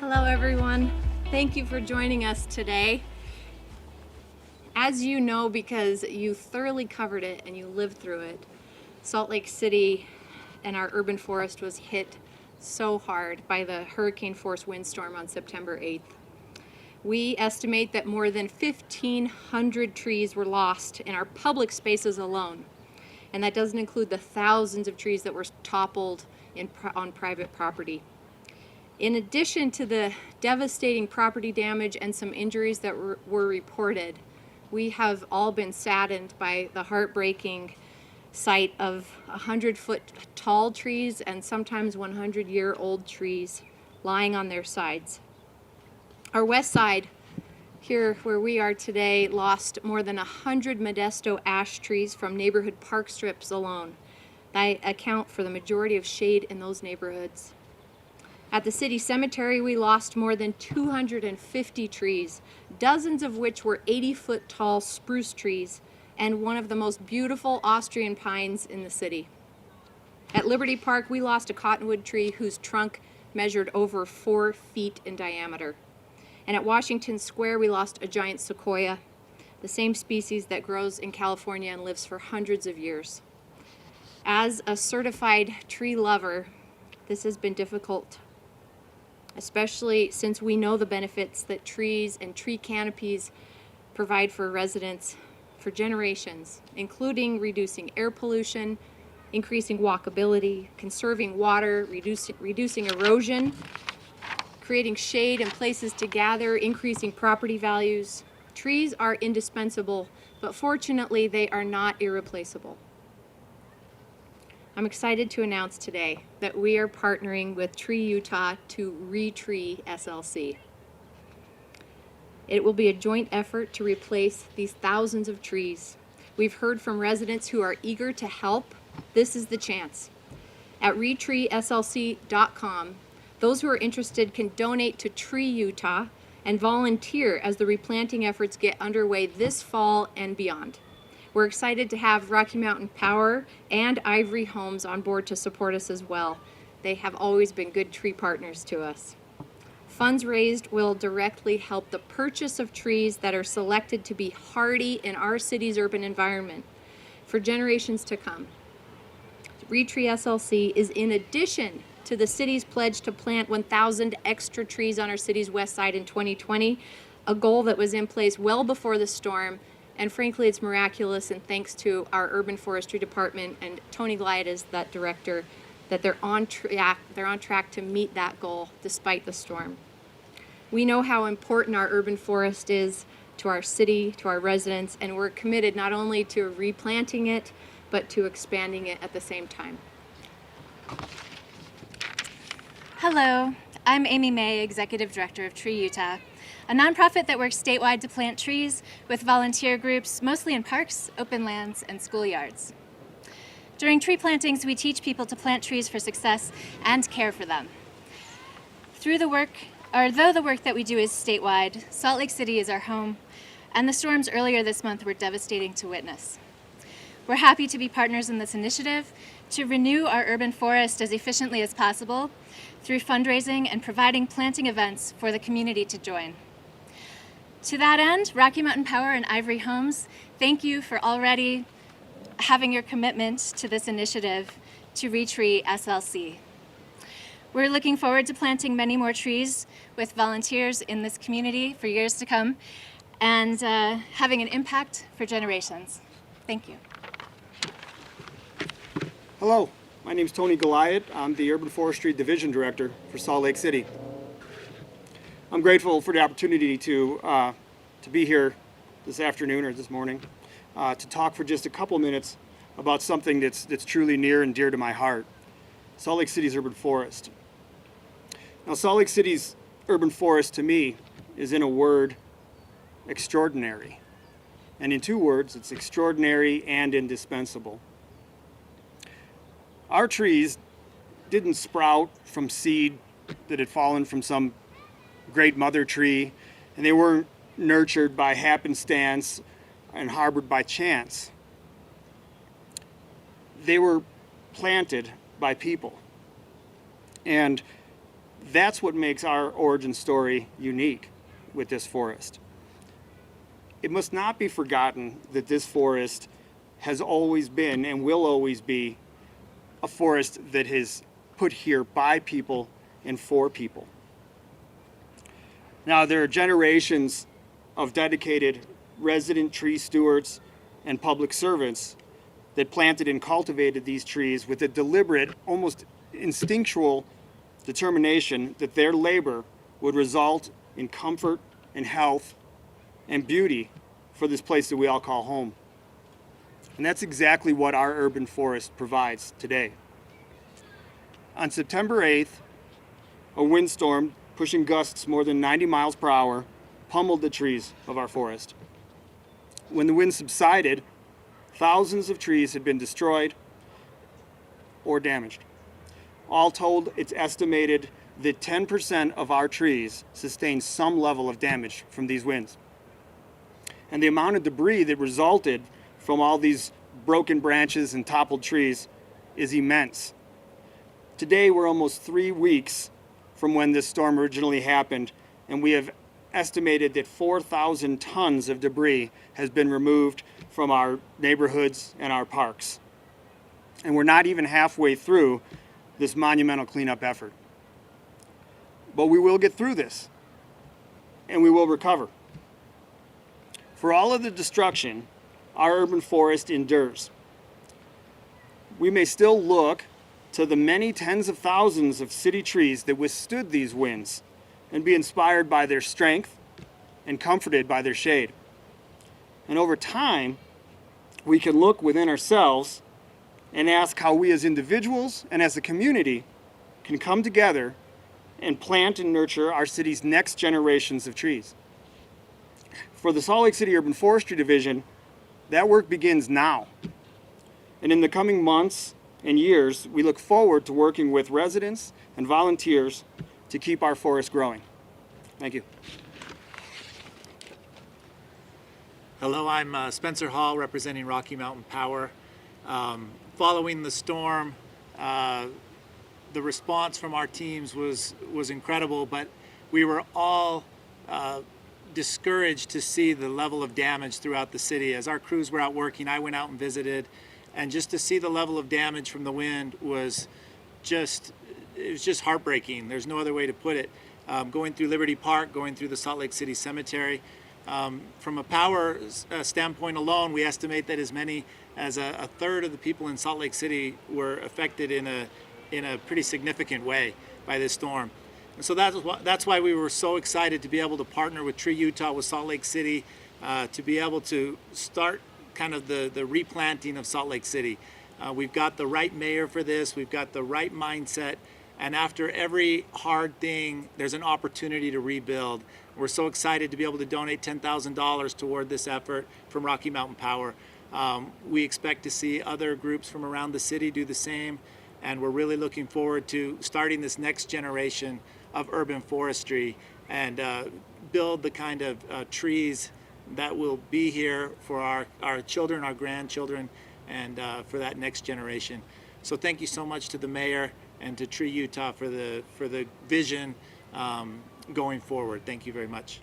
Hello everyone. Thank you for joining us today. As you know, because you thoroughly covered it and you lived through it, Salt Lake City and our urban forest was hit so hard by the hurricane force windstorm on September 8th. We estimate that more than 1,500 trees were lost in our public spaces alone. And that doesn't include the thousands of trees that were toppled on private property. In addition to the devastating property damage and some injuries that were reported, we have all been saddened by the heartbreaking sight of 100-foot tall trees and sometimes 100-year-old trees lying on their sides. Our west side, here where we are today, lost more than 100 Modesto ash trees from neighborhood park strips alone. They account for the majority of shade in those neighborhoods. At the city cemetery, we lost more than 250 trees, dozens of which were 80-foot tall spruce trees and one of the most beautiful Austrian pines in the city. At Liberty Park, we lost a cottonwood tree whose trunk measured over 4 feet in diameter. And at Washington Square, we lost a giant sequoia, the same species that grows in California and lives for hundreds of years. As a certified tree lover, this has been difficult, especially since we know the benefits that trees and tree canopies provide for residents for generations, including reducing air pollution, increasing walkability, conserving water, reducing erosion, creating shade and places to gather, increasing property values. Trees are indispensable, but fortunately they are not irreplaceable. I'm excited to announce today that we are partnering with Tree Utah to ReTree SLC. It will be a joint effort to replace these thousands of trees. We've heard from residents who are eager to help. This is the chance. At retreeslc.com, those who are interested can donate to Tree Utah and volunteer as the replanting efforts get underway this fall and beyond. We're excited to have Rocky Mountain Power and Ivory Homes on board to support us as well. They have always been good tree partners to us. Funds raised will directly help the purchase of trees that are selected to be hardy in our city's urban environment for generations to come. ReTree SLC is in addition to the city's pledge to plant 1,000 extra trees on our city's west side in 2020, a goal that was in place well before the storm. And frankly, it's miraculous, and thanks to our urban forestry department and Tony Gliot is that director, that they're on track to meet that goal despite the storm. We know how important our urban forest is to our city, to our residents, and we're committed not only to replanting it, but to expanding it at the same time. Hello, I'm Amy May, Executive Director of Tree Utah, a nonprofit that works statewide to plant trees with volunteer groups, mostly in parks, open lands, and schoolyards. During tree plantings, we teach people to plant trees for success and care for them. Though the work that we do is statewide, Salt Lake City is our home, and the storms earlier this month were devastating to witness. We're happy to be partners in this initiative to renew our urban forest as efficiently as possible through fundraising and providing planting events for the community to join. To that end, Rocky Mountain Power and Ivory Homes, thank you for already having your commitment to this initiative to ReTree SLC. We're looking forward to planting many more trees with volunteers in this community for years to come and having an impact for generations. Thank you. Hello, my name is Tony Gliot. I'm the Urban Forestry Division Director for Salt Lake City. I'm grateful for the opportunity to be here this afternoon or this morning to talk for just a couple minutes about something that's truly near and dear to my heart, Salt Lake City's urban forest. Now, Salt Lake City's urban forest to me is, in a word, extraordinary. And in 2 words, it's extraordinary and indispensable. Our trees didn't sprout from seed that had fallen from some great mother tree, and they weren't nurtured by happenstance and harbored by chance. They were planted by people. And That's what makes our origin story unique with this forest. It must not be forgotten that this forest has always been and will always be a forest that is put here by people and for people. Now, there are generations of dedicated resident tree stewards and public servants that planted and cultivated these trees with a deliberate, almost instinctual determination that their labor would result in comfort and health and beauty for this place that we all call home. And that's exactly what our urban forest provides today. On September 8th, a windstorm pushing gusts more than 90 miles per hour pummeled the trees of our forest. When the wind subsided, thousands of trees had been destroyed or damaged. All told, it's estimated that 10% of our trees sustained some level of damage from these winds. And the amount of debris that resulted from all these broken branches and toppled trees is immense. Today, we're almost 3 weeks from when this storm originally happened, and we have estimated that 4,000 tons of debris has been removed from our neighborhoods and our parks. And we're not even halfway through this monumental cleanup effort. But we will get through this, and we will recover. For all of the destruction, our urban forest endures. We may still look to the many tens of thousands of city trees that withstood these winds and be inspired by their strength and comforted by their shade. And over time, we can look within ourselves and ask how we as individuals and as a community can come together and plant and nurture our city's next generations of trees. For the Salt Lake City Urban Forestry Division, that work begins now. And in the coming months and years, we look forward to working with residents and volunteers to keep our forest growing. Thank you. Hello, I'm Spencer Hall, representing Rocky Mountain Power. Following the storm, the response from our teams was incredible, but we were all discouraged to see the level of damage throughout the city. As our crews were out working, I went out and visited, and just to see the level of damage from the wind was just heartbreaking. There's no other way to put it. Going through Liberty Park, going through the Salt Lake City Cemetery. From a power standpoint alone, we estimate that as many as a third of the people in Salt Lake City were affected in a pretty significant way by this storm. And so that's why we were so excited to be able to partner with Tree Utah, with Salt Lake City, to be able to start kind of the replanting of Salt Lake City. We've got the right mayor for this, we've got the right mindset, and after every hard thing, there's an opportunity to rebuild. We're so excited to be able to donate $10,000 toward this effort from Rocky Mountain Power. We expect to see other groups from around the city do the same, and we're really looking forward to starting this next generation of urban forestry and build the kind of trees that will be here for our children, our grandchildren, and for that next generation. So thank you so much to the mayor and to Tree Utah for the vision going forward. Thank you very much.